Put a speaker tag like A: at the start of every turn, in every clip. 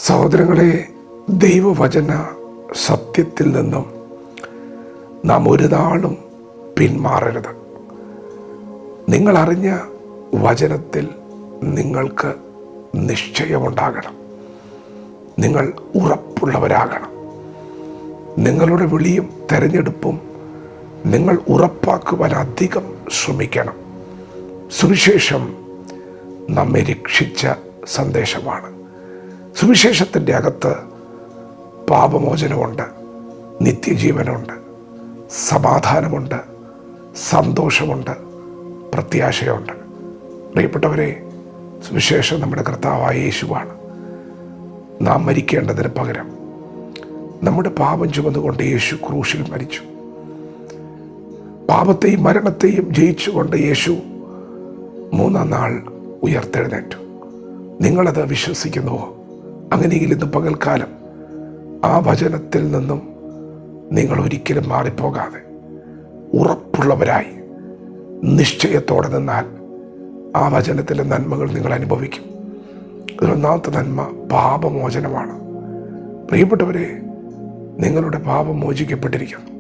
A: സഹോദരങ്ങളെ, ദൈവവചന സത്യത്തിൽ നിന്നും നാം ഒരു നാളും പിന്മാറരുത്. നിങ്ങൾ അറിഞ്ഞ വചനത്തിൽ നിങ്ങൾക്ക് നിശ്ചയമുണ്ടാകണം. നിങ്ങൾ ഉറപ്പുള്ളവരാകണം. നിങ്ങളുടെ വിളിയും തെരഞ്ഞെടുപ്പും നിങ്ങൾ ഉറപ്പാക്കുവാൻ അധികം ശ്രമിക്കണം. സുവിശേഷം നമ്മെ രക്ഷിച്ച സന്ദേശമാണ്. സുവിശേഷത്തിൻ്റെ അകത്ത് പാപമോചനമുണ്ട്, നിത്യജീവനുണ്ട്, സമാധാനമുണ്ട്, സന്തോഷമുണ്ട്, പ്രത്യാശയുണ്ട്. പ്രിയപ്പെട്ടവരെ, സുവിശേഷം നമ്മുടെ കർത്താവായ യേശുവാണ്. നാം മരിക്കേണ്ടതിന് പകരം നമ്മുടെ പാപം ചുമന്നുകൊണ്ട് യേശു ക്രൂശിൽ മരിച്ചു. പാപത്തെയും മരണത്തെയും ജയിച്ചുകൊണ്ട് യേശു മൂന്നാം നാൾ ഉയർത്തെഴുന്നേറ്റു. നിങ്ങളത് വിശ്വസിക്കുന്നുവോ? അങ്ങനെയെങ്കിൽ ഇന്ന് പകൽക്കാലം ആ വചനത്തിൽ നിന്നും നിങ്ങൾ ഒരിക്കലും മാറിപ്പോകാതെ ഉറപ്പുള്ളവരായി നിശ്ചയത്തോടെ നിന്നാൽ ആ വചനത്തിലെ നന്മകൾ നിങ്ങൾ അനുഭവിക്കും. ഇതിലൊന്നാമത്തെ നന്മ പാപമോചനമാണ്. പ്രിയപ്പെട്ടവരെ, നിങ്ങളുടെ പാപം മോചിക്കപ്പെട്ടിരിക്കുന്നു.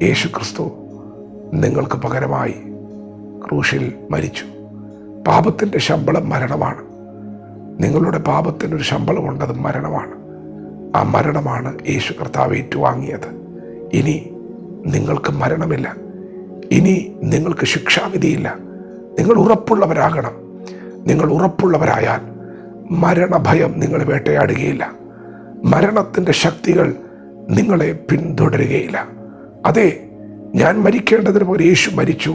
A: യേശു ക്രിസ്തു നിങ്ങൾക്ക് പകരമായി ക്രൂശിൽ മരിച്ചു. പാപത്തിൻ്റെ ശമ്പളം മരണമാണ്. നിങ്ങളുടെ പാപത്തിനൊരു ശമ്പളമുണ്ട്, അത് മരണമാണ്. ആ മരണമാണ് യേശു കർത്താവ് ഏറ്റുവാങ്ങിയത്. ഇനി നിങ്ങൾക്ക് മരണമില്ല, ഇനി നിങ്ങൾക്ക് ശിക്ഷാവിധിയില്ല. നിങ്ങൾ ഉറപ്പുള്ളവരാകണം. നിങ്ങൾ ഉറപ്പുള്ളവരായാൽ മരണഭയം നിങ്ങളെ വേട്ടയാടുകയില്ല. മരണത്തിൻ്റെ ശക്തികൾ നിങ്ങളെ പിന്തുടരുകയില്ല. അതെ, ഞാൻ മരിക്കേണ്ടതിന് പോലെ യേശു മരിച്ചു.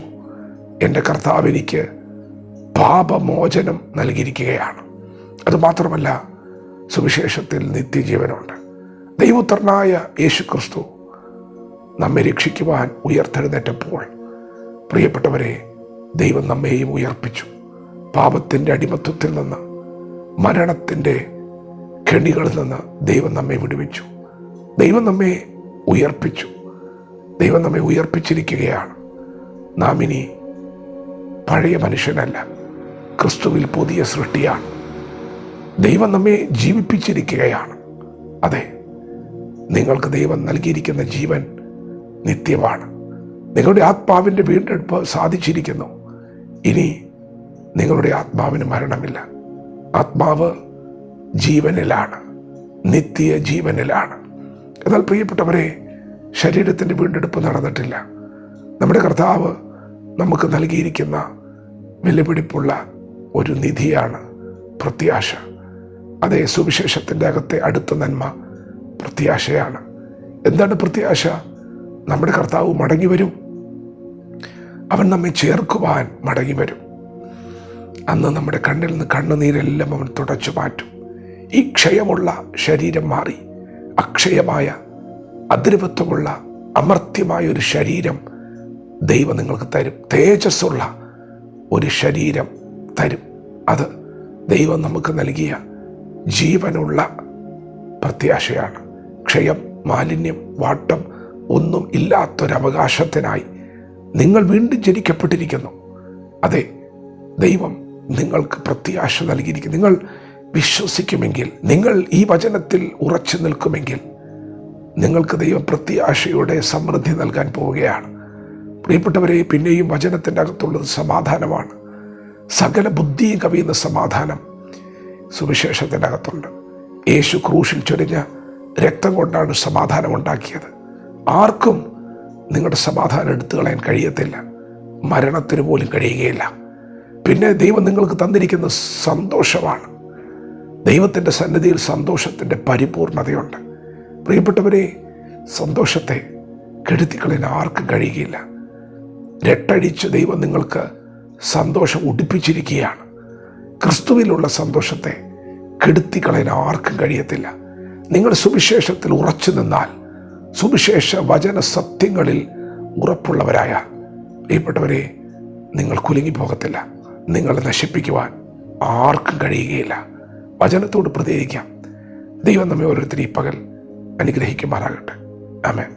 A: എൻ്റെ കർത്താവ് എനിക്ക് പാപമോചനം നൽകിയിരിക്കുകയാണ്. അതുമാത്രമല്ല, സുവിശേഷത്തിൽ നിത്യജീവനുണ്ട്. ദൈവപുത്രനായ യേശു ക്രിസ്തു നമ്മെ രക്ഷിക്കുവാൻ ഉയർത്തെഴുന്നേറ്റപ്പോൾ, പ്രിയപ്പെട്ടവരെ, ദൈവം നമ്മെയും ഉയർപ്പിച്ചു. പാപത്തിൻ്റെ അടിമത്വത്തിൽ നിന്ന്, മരണത്തിൻ്റെ കെണികളിൽ നിന്ന് ദൈവം നമ്മെ വിടുവിച്ചു. ദൈവം നമ്മെ ഉയർപ്പിച്ചു. ദൈവം നമ്മെ ഉയർപ്പിച്ചിരിക്കുകയാണ്. നാം ഇനി പഴയ മനുഷ്യനല്ല, ക്രിസ്തുവിൽ പുതിയ സൃഷ്ടിയാണ്. ദൈവം നമ്മെ ജീവിപ്പിച്ചിരിക്കുകയാണ്. അതെ, നിങ്ങൾക്ക് ദൈവം നൽകിയിരിക്കുന്ന ജീവൻ നിത്യമാണ്. നിങ്ങളുടെ ആത്മാവിൻ്റെ വീണ്ടെടുപ്പ് സാധിച്ചിരിക്കുന്നു. ഇനി നിങ്ങളുടെ ആത്മാവിന് മരണമില്ല. ആത്മാവ് ജീവനിലാണ്, നിത്യ ജീവനിലാണ്. എന്നാൽ പ്രിയപ്പെട്ടവരെ, ശരീരത്തിൻ്റെ വീണ്ടെടുപ്പ് നടന്നിട്ടില്ല. നമ്മുടെ കർത്താവ് നമുക്ക് നൽകിയിരിക്കുന്ന വിലപിടിപ്പുള്ള ഒരു നിധിയാണ് പ്രത്യാശ. അതേ, സുവിശേഷത്തിൻ്റെ അകത്തെ അടുത്ത നന്മ പ്രത്യാശയാണ്. എന്താണ് പ്രത്യാശ? നമ്മുടെ കർത്താവ് മടങ്ങി വരും. അവൻ നമ്മെ ചേർക്കുവാൻ മടങ്ങി വരും. അന്ന് നമ്മുടെ കണ്ണിൽ നിന്ന് കണ്ണുനീരെല്ലാം അവൻ തുടച്ചു മാറ്റും. ഈ ക്ഷയമുള്ള ശരീരം മാറി അക്ഷയമായ, അദ്രവത്വമുള്ള, അമർത്യമായ ഒരു ശരീരം ദൈവം നിങ്ങൾക്ക് തരും. തേജസ്സുള്ള ഒരു ശരീരം തരും. അത് ദൈവം നമുക്ക് നൽകിയ ജീവനുള്ള പ്രത്യാശയാണ്. ക്ഷയം, മാലിന്യം, വാട്ടം ഒന്നും ഇല്ലാത്തൊരവകാശത്തിനായി നിങ്ങൾ വീണ്ടും ജനിക്കപ്പെട്ടിരിക്കുന്നു. അതെ, ദൈവം നിങ്ങൾക്ക് പ്രത്യാശ നൽകിയിരിക്കുന്നു. നിങ്ങൾ വിശ്വസിക്കുമെങ്കിൽ, നിങ്ങൾ ഈ വചനത്തിൽ ഉറച്ചു നിൽക്കുമെങ്കിൽ, നിങ്ങൾക്ക് ദൈവം പ്രത്യാശയുടെ സമൃദ്ധി നൽകാൻ പോവുകയാണ്. പ്രിയപ്പെട്ടവരെ, പിന്നെയും വചനത്തിൻ്റെ അകത്തുള്ളത് സമാധാനമാണ്. സകല ബുദ്ധിയും കവിയുന്ന സമാധാനം സുവിശേഷത്തിൻ്റെ അകത്തുണ്ട്. യേശു ക്രൂശിൽ ചൊരിഞ്ഞ രക്തം കൊണ്ടാണ് സമാധാനം ഉണ്ടാക്കിയത്. ആർക്കും നിങ്ങളുടെ സമാധാനം എടുത്തു കളയാൻ കഴിയത്തില്ല, മരണത്തിന് പോലും കഴിയുകയില്ല. പിന്നെ ദൈവം നിങ്ങൾക്ക് തന്നിരിക്കുന്ന സന്തോഷമാണ്. ദൈവത്തിൻ്റെ സന്നിധിയിൽ സന്തോഷത്തിൻ്റെ പരിപൂർണതയുണ്ട്. പ്രിയപ്പെട്ടവരെ, സന്തോഷത്തെ കെടുത്തിക്കളയാൻ ആർക്കും കഴിയുകയില്ല. രട്ടടിച്ച് ദൈവം നിങ്ങൾക്ക് സന്തോഷം ഉടിപ്പിച്ചിരിക്കുകയാണ്. ക്രിസ്തുവിലുള്ള സന്തോഷത്തെ കെടുത്തിക്കളയാൻ ആർക്കും കഴിയത്തില്ല. നിങ്ങൾ സുവിശേഷത്തിൽ ഉറച്ചു നിന്നാൽ, സുവിശേഷ വചന സത്യങ്ങളിൽ ഉറപ്പുള്ളവരായ, പ്രിയപ്പെട്ടവരെ, നിങ്ങൾ കുലുങ്ങിപ്പോകത്തില്ല. നിങ്ങളെ നശിപ്പിക്കുവാൻ ആർക്കും കഴിയുകയില്ല. വചനത്തോട് പ്രതികരിക്കാം. ദൈവം നമ്മെ ഓരോരുത്തരും ഈ പകൽ അനുഗ്രഹിക്കുമാറാകട്ടെ. ആമേൻ.